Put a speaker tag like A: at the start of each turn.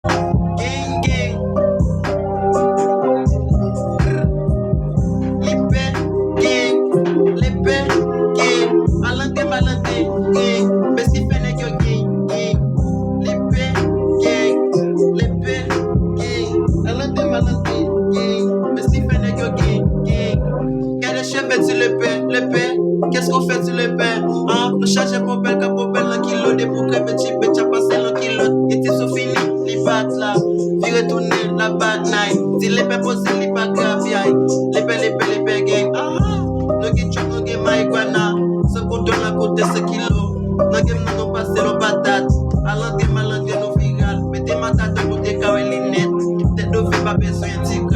A: Gang, gang. Lipe, gang. Lipe, gang. Malante, malante, gang. Besti fene yo gang, gang. Lipe, gang. Lipe, gang. Malante, malante, gang. Besti fene yo gang, gang. Quel est chef sur le pain? Qu'est-ce qu'on fait sur le pain? Hein? Nous chargeons pour belle, cap pour belle, un kilo de pour que petit peu, t'as passé un kilo. Et t'es sous fini, les pattes là. Puis retourner la bad night. Si les pains posés, les pas grave, yaï. Les pains, gang. Ah, nous qui chou, nous qui marijuana. Ce qu'on donne à côté, ce kilo. Nous qui nous passé nos patates. À l'entrée, nous viral. Mettez ma tête pour tes carrés, les nets. Tête de fait pas besoin de